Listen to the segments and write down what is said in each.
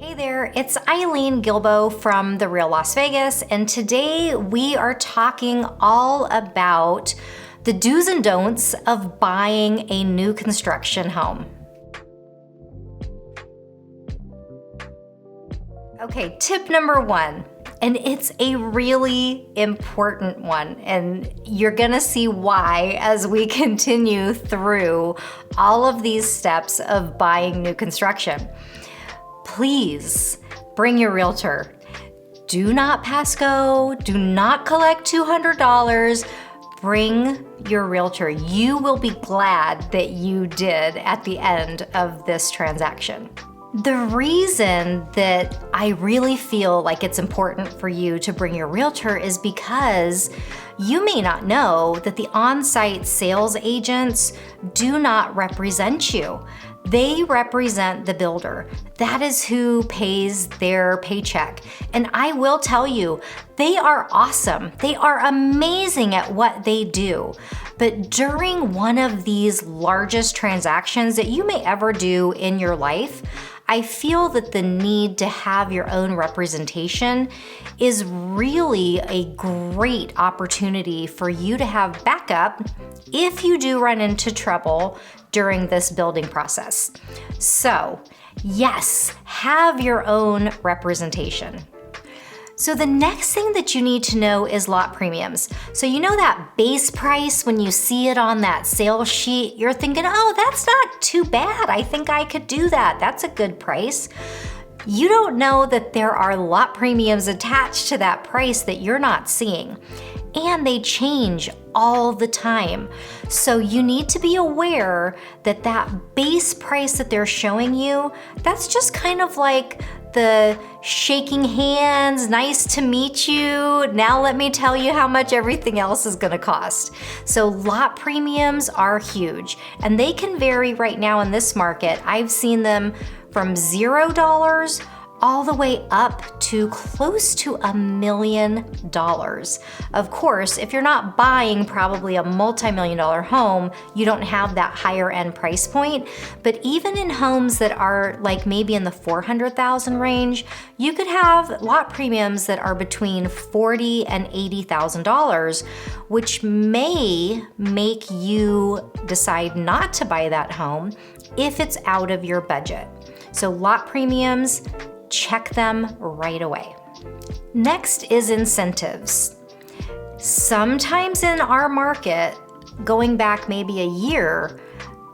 Hey there, it's Eileen Guilbeault from The Real Las Vegas, and today we are talking all about the do's and don'ts of buying a new construction home. Okay, tip number one, and it's a really important one, and you're gonna see why as we continue through all of these steps of buying new construction. Please bring your realtor. Do not pass go, do not collect $200. Bring your realtor. You will be glad that you did at the end of this transaction. The reason that I really feel like it's important for you to bring your realtor is because you may not know that the on-site sales agents do not represent you. They represent the builder. That is who pays their paycheck. And I will tell you, they are awesome. They are amazing at what they do. But during one of these largest transactions that you may ever do in your life, I feel that the need to have your own representation is really a great opportunity for you to have backup if you do run into trouble during this building process. So, yes, have your own representation. So the next thing that you need to know is lot premiums. So you know that base price when you see it on that sales sheet, you're thinking, oh, that's not too bad. I think I could do that. That's a good price. You don't know that there are lot premiums attached to that price that you're not seeing. And they change all the time. So you need to be aware that that base price that they're showing you, that's just kind of like the shaking hands, nice to meet you, now let me tell you how much everything else is gonna cost. So lot premiums are huge, and they can vary right now in this market. I've seen them from $0 all the way up to close to $1 million. Of course, if you're not buying probably a multi-million-dollar home, you don't have that higher end price point. But even in homes that are like maybe in the 400,000 range, you could have lot premiums that are between $40,000 and $80,000, which may make you decide not to buy that home if it's out of your budget. So lot premiums, check them right away. Next is incentives. Sometimes in our market, going back maybe a year,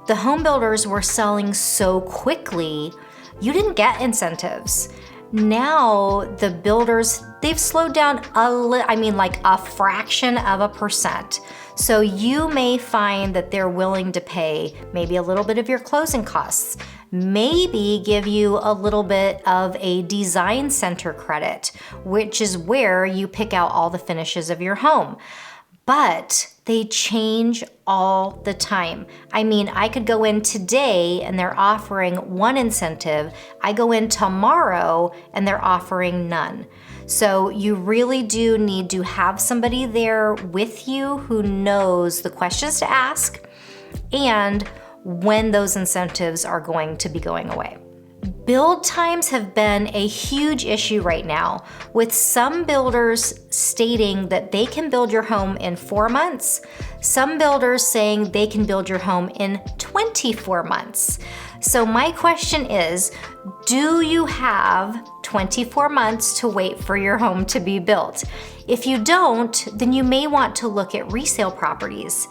the home builders were selling so quickly, you didn't get incentives. Now the builders, they've slowed down like a fraction of a percent. So you may find that they're willing to pay maybe a little bit of your closing costs, maybe give you a little bit of a design center credit, which is where you pick out all the finishes of your home. But they change all the time. I mean, I could go in today and they're offering one incentive. I go in tomorrow and they're offering none. So you really do need to have somebody there with you who knows the questions to ask and when those incentives are going to be going away. Build times have been a huge issue right now, with some builders stating that they can build your home in 4 months, some builders saying they can build your home in 24 months. So my question is, do you have 24 months to wait for your home to be built? If you don't, then you may want to look at resale properties.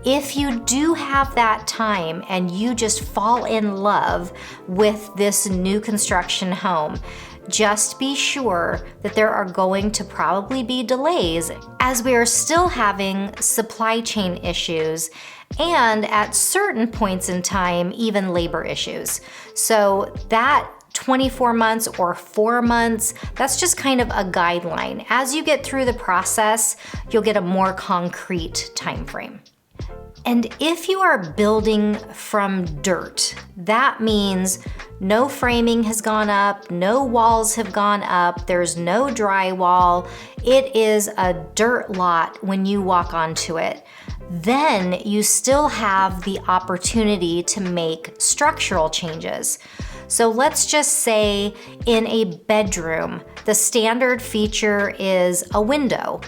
If you do have that time and you just fall in love with this new construction home, just be sure that there are going to probably be delays as we are still having supply chain issues and at certain points in time, even labor issues. So that 24 months or 4 months, that's just kind of a guideline. As you get through the process, you'll get a more concrete time frame. And if you are building from dirt, that means no framing has gone up, no walls have gone up, there's no drywall, it is a dirt lot when you walk onto it. Then you still have the opportunity to make structural changes. So let's just say in a bedroom, the standard feature is a window.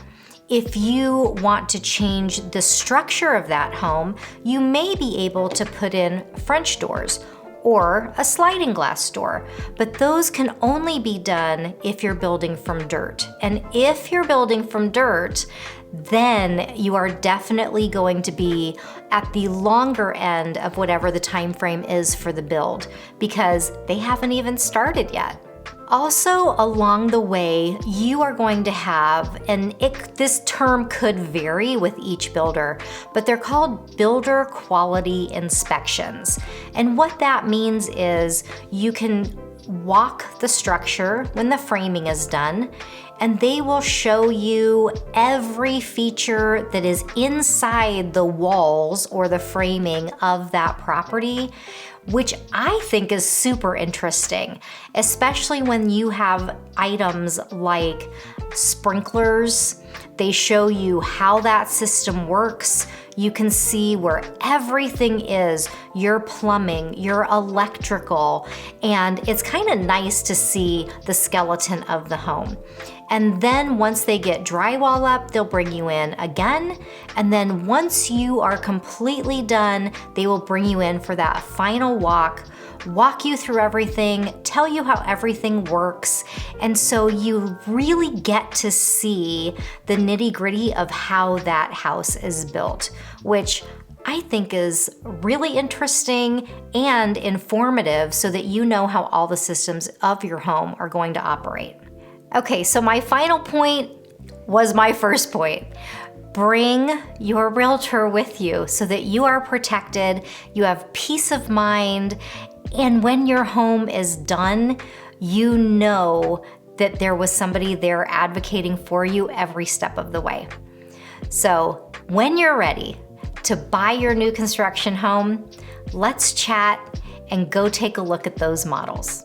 If you want to change the structure of that home, you may be able to put in French doors or a sliding glass door, but those can only be done if you're building from dirt. And if you're building from dirt, then you are definitely going to be at the longer end of whatever the time frame is for the build, because they haven't even started yet. Also, along the way, you are going to have, and this term could vary with each builder, but they're called builder quality inspections. And what that means is you can walk the structure when the framing is done, and they will show you every feature that is inside the walls or the framing of that property, which I think is super interesting, especially when you have items like sprinklers. They show you how that system works. You can see where everything is, your plumbing, your electrical, and it's kind of nice to see the skeleton of the home. And then once they get drywall up, they'll bring you in again. And then once you are completely done, they will bring you in for that final walk you through everything, tell you how everything works. And so you really get to see the nitty-gritty of how that house is built, which I think is really interesting and informative so that you know how all the systems of your home are going to operate. Okay, so my final point was my first point. Bring your realtor with you so that you are protected, you have peace of mind, and when your home is done, you know that there was somebody there advocating for you every step of the way. So when you're ready to buy your new construction home, let's chat and go take a look at those models.